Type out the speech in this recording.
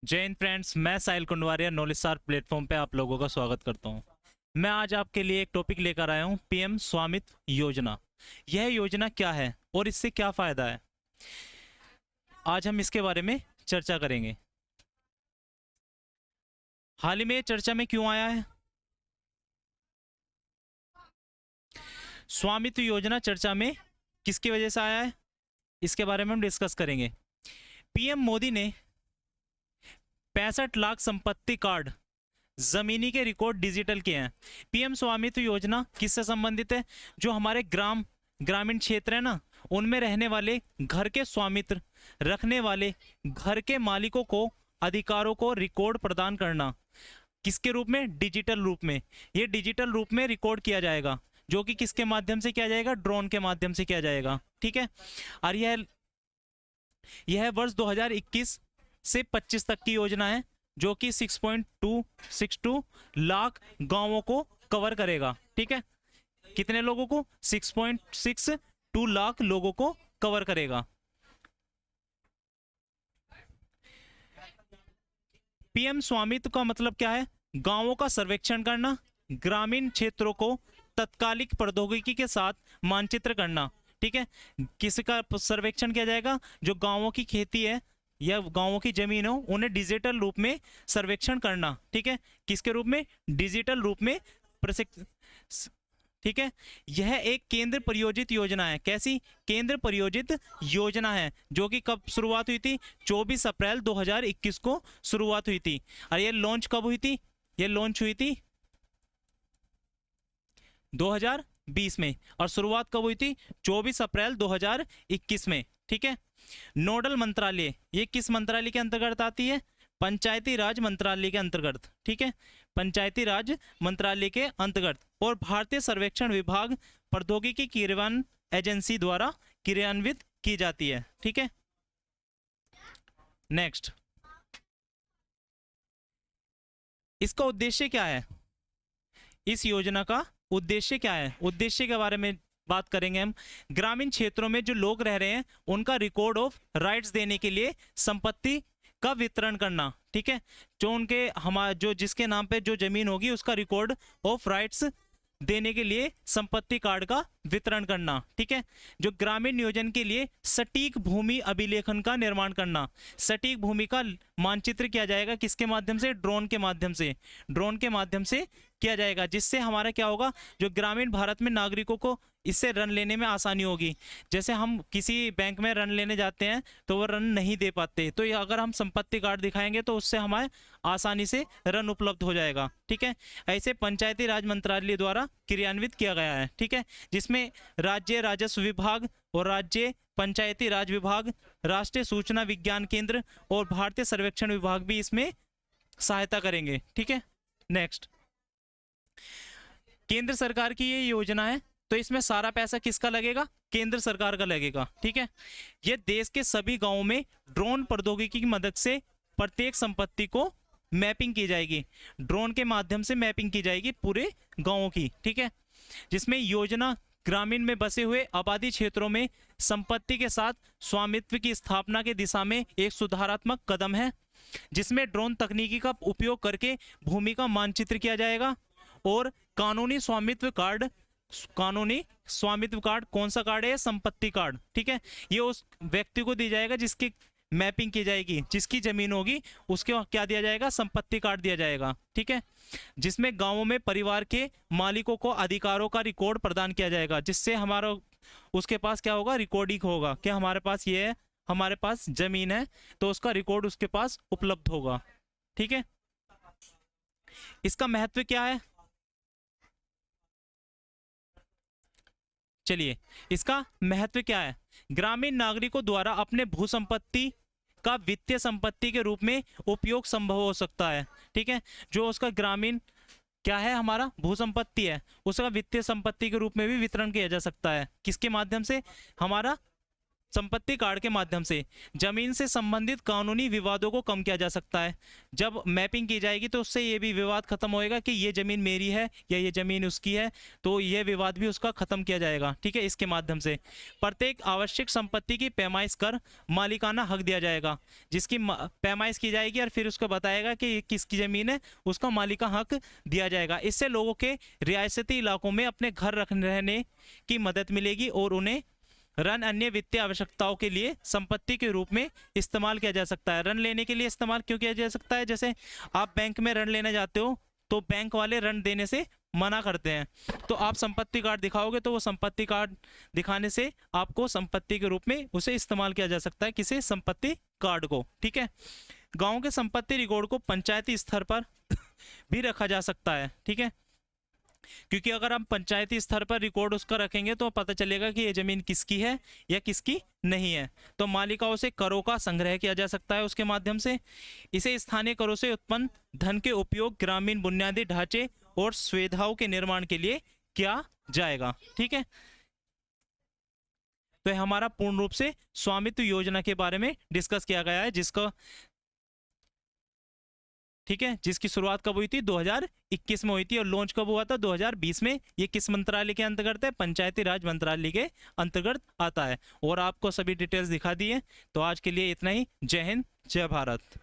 जय हिंद फ्रेंड्स, मैं साहिल कुंडवारिया knowledge star platform पे आप लोगों का स्वागत करता हूं। मैं आज आपके लिए एक टॉपिक लेकर आया हूं, पीएम स्वामित्व योजना। यह योजना क्या है और इससे क्या फ़ायदा है, आज हम इसके बारे में चर्चा करेंगे। हाल ही में चर्चा में क्यों आया है? स्वामित्व योजना चर्चा में किसकी वजह से आया है, इसके बारे में हम डिस्कस करेंगे। पीएम मोदी ने 65 लाख संपत्ति कार्ड, जमीनी के रिकॉर्ड डिजिटल किए हैं। पीएम स्वामित्व योजना किससे संबंधित है? जो हमारे ग्रामीण क्षेत्र है ना, उनमें रहने वाले घर के स्वामित्व रखने वाले घर के मालिकों को अधिकारों को रिकॉर्ड प्रदान करना। किसके रूप में? डिजिटल रूप में। ये डिजिटल रूप में रिकॉर्ड किया जाएगा, जो कि किसके माध्यम से किया जाएगा? ड्रोन के माध्यम से किया जाएगा। ठीक है। और यह वर्ष 2021 से 25 तक की योजना है, जो कि 6.262 लाख गांवों को कवर करेगा। ठीक है। कितने लोगों को? 6.62 लाख लोगों को कवर करेगा। पीएम स्वामित्व का मतलब क्या है? गांवों का सर्वेक्षण करना, ग्रामीण क्षेत्रों को तत्कालिक प्रौद्योगिकी के साथ मानचित्र करना। ठीक है। किसका सर्वेक्षण किया जाएगा? जो गांवों की खेती है या गांवों की जमीन हो, उन्हें डिजिटल रूप में सर्वेक्षण करना। ठीक है। किसके रूप में? डिजिटल रूप में प्रशिक्षण। ठीक है। यह एक केंद्र प्रायोजित योजना है। कैसी? केंद्र प्रायोजित योजना है, जो कि कब शुरुआत हुई थी? 24 अप्रैल 2021 को शुरुआत हुई थी। और ये लॉन्च कब हुई थी? ये लॉन्च हुई थी 2020 में, और शुरुआत कब हुई थी? 24 अप्रैल 2021 में। ठीक है। नोडल मंत्रालय, ये किस मंत्रालय के अंतर्गत आती है? पंचायती राज मंत्रालय के अंतर्गत। ठीक है। पंचायती राज मंत्रालय के अंतर्गत। और भारतीय सर्वेक्षण विभाग प्रौद्योगिकी क्रियान्वयन एजेंसी द्वारा क्रियान्वित की जाती है। ठीक है। नेक्स्ट, इसका उद्देश्य क्या है? इस योजना का उद्देश्य क्या है? उद्देश्य के बारे में बात करेंगे हम। ग्रामीण क्षेत्रों में जो लोग रह रहे हैं, उनका रिकॉर्ड ऑफ राइट्स देने के लिए संपत्ति का वितरण करना। ठीक है। जो उनके हमारे जो जिसके नाम पे जो जमीन होगी, उसका रिकॉर्ड ऑफ राइट्स देने के लिए संपत्ति कार्ड का वितरण करना। ठीक है। जो ग्रामीण नियोजन के लिए सटीक भूमि अभिलेखन का निर्माण करना। सटीक भूमि का मानचित्र किया जाएगा, किसके माध्यम से? ड्रोन के माध्यम से। ड्रोन के माध्यम से किया जाएगा, जिससे हमारा क्या होगा? जो ग्रामीण भारत में नागरिकों को इससे ऋण लेने में आसानी होगी। जैसे हम किसी बैंक में ऋण लेने जाते हैं तो वो ऋण नहीं दे पाते, तो ये अगर हम संपत्ति कार्ड दिखाएंगे तो उससे हमारे आसानी से ऋण उपलब्ध हो जाएगा। ठीक है। ऐसे पंचायती राज मंत्रालय द्वारा क्रियान्वित किया गया है। ठीक है। जिसमें राज्य राजस्व विभाग और राज्य पंचायती राज विभाग, राष्ट्रीय सूचना विज्ञान केंद्र और भारतीय सर्वेक्षण विभाग भी इसमें सहायता करेंगे। ठीक है। नेक्स्ट, केंद्र सरकार की ये योजना है, तो इसमें सारा पैसा किसका लगेगा? केंद्र सरकार का लगेगा। ठीक है। ये देश के सभी गांवों में ड्रोन प्रौद्योगिकी की मदद से प्रत्येक संपत्ति को मैपिंग की जाएगी। ड्रोन के माध्यम से मैपिंग की जाएगी पूरे गांवों की। ठीक है। जिसमें योजना ग्रामीण में बसे हुए आबादी क्षेत्रों में संपत्ति के साथ स्वामित्व की स्थापना की दिशा में एक सुधारात्मक कदम है, जिसमें ड्रोन तकनीकी का उपयोग करके भूमि का मानचित्र किया जाएगा। और कानूनी स्वामित्व कार्ड कौन सा कार्ड है? संपत्ति कार्ड। ठीक है। ये उस व्यक्ति को दी जाएगा जिसकी मैपिंग की जाएगी, जिसकी जमीन होगी उसके क्या दिया जाएगा? संपत्ति कार्ड दिया जाएगा। ठीक है। जिसमें गांवों में परिवार के मालिकों को अधिकारों का रिकॉर्ड प्रदान किया जाएगा, जिससे हमारा उसके पास क्या होगा? रिकॉर्डिंग होगा कि हमारे पास ये है, हमारे पास जमीन है, तो उसका रिकॉर्ड उसके पास उपलब्ध होगा। ठीक है। इसका महत्व क्या है? चलिए, इसका महत्व क्या है? ग्रामीण नागरिकों द्वारा अपने भू संपत्ति का वित्तीय संपत्ति के रूप में उपयोग संभव हो सकता है। ठीक है। जो उसका ग्रामीण क्या है? हमारा भू संपत्ति है, उसका वित्तीय संपत्ति के रूप में भी वितरण किया जा सकता है। किसके माध्यम से? हमारा संपत्ति कार्ड के माध्यम से जमीन से संबंधित कानूनी विवादों को कम किया जा सकता है। जब मैपिंग की जाएगी तो उससे ये भी विवाद खत्म होएगा कि ये जमीन मेरी है या ये जमीन उसकी है, तो ये विवाद भी उसका खत्म किया जाएगा। ठीक है, इसके माध्यम से प्रत्येक आवश्यक संपत्ति की पैमाइश कर मालिकाना हक दिया जाएगा। जिसकी पैमाइश की जाएगी और फिर उसको बताएगा कि ये किसकी जमीन है, उसका मालिका हक दिया जाएगा। इससे लोगों के रियासती इलाकों में अपने घर रहने की मदद मिलेगी और उन्हें ऋण अन्य वित्तीय आवश्यकताओं के लिए संपत्ति के रूप में इस्तेमाल किया जा सकता है। ऋण लेने के लिए इस्तेमाल क्यों किया जा सकता है? जैसे आप बैंक में ऋण लेने जाते हो तो बैंक वाले ऋण देने से मना करते हैं, तो आप संपत्ति कार्ड दिखाओगे तो वो संपत्ति कार्ड दिखाने से आपको संपत्ति के रूप में उसे इस्तेमाल किया जा सकता है, किसी संपत्ति कार्ड को। ठीक है, गाँव के संपत्ति रिकॉर्ड को पंचायती स्तर पर भी रखा जा सकता है। ठीक है, क्योंकि अगर हम पंचायती स्तर पर रिकॉर्ड उसका रखेंगे तो पता चलेगा कि ये जमीन किसकी है या किसकी नहीं है। तो मालिकाओं से करों का संग्रह किया जा सकता है उसके माध्यम से। इसे स्थानीय करों से उत्पन्न धन के उपयोग ग्रामीण बुनियादी ढांचे और सुविधाओं के निर्माण के लिए किया जाएगा। ठीक है, तो हमारा पूर्ण रूप से स्वामित्व योजना के बारे में डिस्कस किया गया है, जिसका ठीक है, जिसकी शुरुआत कब हुई थी? 2021 में हुई थी। और लॉन्च कब हुआ था? 2020 में। ये किस मंत्रालय के अंतर्गत है? पंचायती राज मंत्रालय के अंतर्गत आता है। और आपको सभी डिटेल्स दिखा दी है। तो आज के लिए इतना ही। जय हिंद, जय भारत।